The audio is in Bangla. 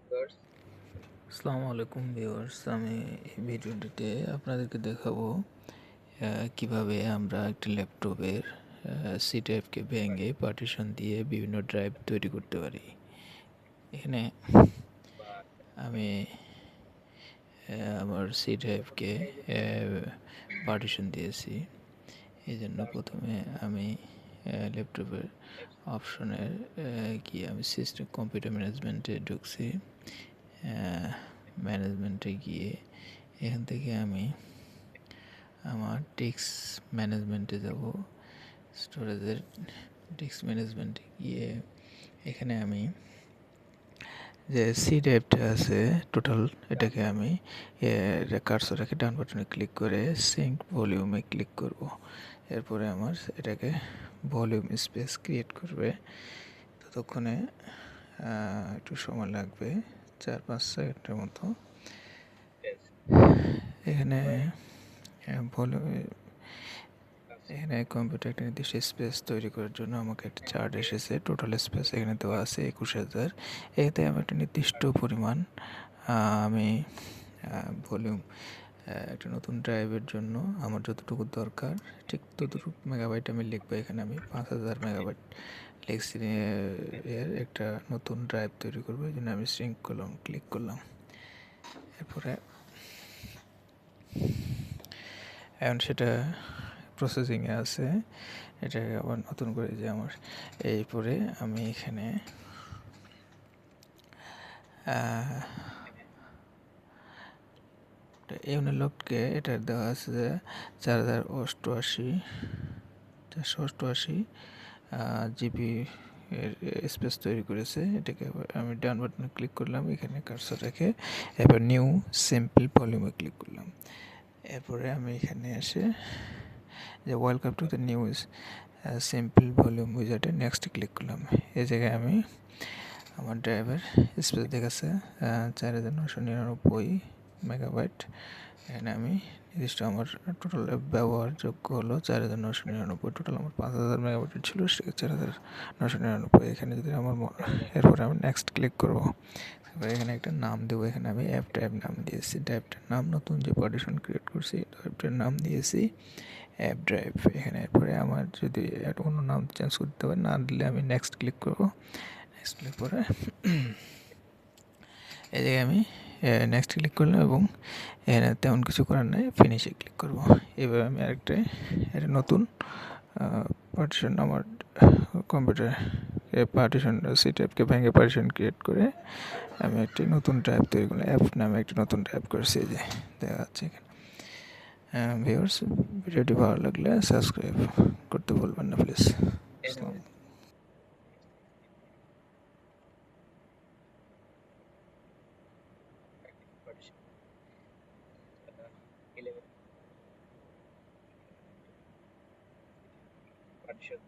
আসসালামু আলাইকুম ভিউয়ার্স, আমি এই ভিডিওটিতে আপনাদেরকে দেখাবো কিভাবে আমরা একটা ল্যাপটপের সি ড্রাইভকে ভেঙে পার্টিশন দিয়ে বিভিন্ন ড্রাইভ তৈরি করতে পারি। এখানে আমি আমার সি ড্রাইভকে পার্টিশন দিয়েছি। এই জন্য প্রথমে আমি ল্যাপটপের অপশনের গিয়ে আমি সিস্টেম কম্পিউটার ম্যানেজমেন্টে ঢুকছি। ম্যানেজমেন্টে গিয়ে এখান থেকে আমি আমার ডিস্ক ম্যানেজমেন্টে যাব। স্টোরেজের ডিস্ক ম্যানেজমেন্টে গিয়ে এখানে আমি যে সি ড্রাইভটা আছে টোটাল, এটাকে আমি কার্সর রেখে ডান বাটনে ক্লিক করে সিঙ্ক ভলিউমে ক্লিক করব। এরপরে আমার এটাকে ভলিউম স্পেস ক্রিয়েট করবে। ততক্ষণে একটু সময় লাগবে, 4-5 সেকেন্ডের মতো। এখানে এখানে কম্পিউটার একটা নির্দিষ্ট স্পেস তৈরি করার জন্য আমাকে একটা চার্ট এসেছে। টোটাল স্পেস এখানে দেওয়া আছে 21,000। এতে আমি একটা নির্দিষ্ট পরিমাণ আমি ভলিউম একটা নতুন ড্রাইভের জন্য আমার যতটুকু দরকার ঠিক ততটুকু মেগাবাইট আমি লিখবো। এখানে আমি 5,000 মেগাবাইট লিখছি। এর একটা নতুন ড্রাইভ তৈরি করবো, এই জন্য আমি সিঙ্ক করলাম, ক্লিক করলাম। এরপরে এখন সেটা প্রসেসিংয়ে আছে। এটাকে আবার নতুন করে যে আমার এরপরে আমি এখানে ইউনিলককে এটা দেওয়া আছে যে 4,488 জিবি এর স্পেস তৈরি করেছে। এটাকে আমি ডান বাটনে ক্লিক করলাম, এখানে কার্সর রেখে এবার নিউ সিম্পল ভলিউমে ক্লিক করলাম। এরপরে আমি এখানে এসে যে welcome to the new simple volume উইজার্ডে নেক্সট ক্লিক করলাম। এই জায়গায় আমি আমার ড্রাইভের স্পেস দেখাচ্ছে 4,999 মেগাবাইট। এখানে আমি নির্দিষ্ট আমার টোটাল ব্যবহারযোগ্য হলো 4,999। টোটাল আমার 5,000 মেগাবাইটের ছিল, সেটা 4,999। এখানে যদি আমার এরপরে আমি নেক্সট ক্লিক করবো। এবার এখানে একটা নাম দেবো। এখানে আমি অ্যাপ ড্রাইভ নাম দিয়েছি। ড্রাইভটার নাম নতুন যে পার্টিশন ক্রিয়েট করছি ড্রাইভটার নাম দিয়েছি অ্যাপ ড্রাইভ। এখানে এরপরে আমার যদি অন্য নাম চেঞ্জ করতে হবে, না দিলে আমি নেক্সট ক্লিক করবো। নেক্সট ক্লিক করে এই জায়গায় আমি নেক্সট ক্লিক করলাম এবং এখানে তেমন কিছু করার নাই, ফিনিশে ক্লিক করবো। এবার আমি একটা নতুন পার্টিশন আমার কম্পিউটার পার্টিশন সি টাইপকে ভেঙে পার্টিশন ক্রিয়েট করে আমি একটি নতুন টাইপ তৈরি করলাম। অ্যাপ নামে একটি নতুন টাইপ করছি, এই যে দেখা যাচ্ছে এখানে। ভিউয়ার্স, ভিডিওটি ভালো লাগলে সাবস্ক্রাইব করতে ভুলবেন না প্লিজ। আসসালামু partition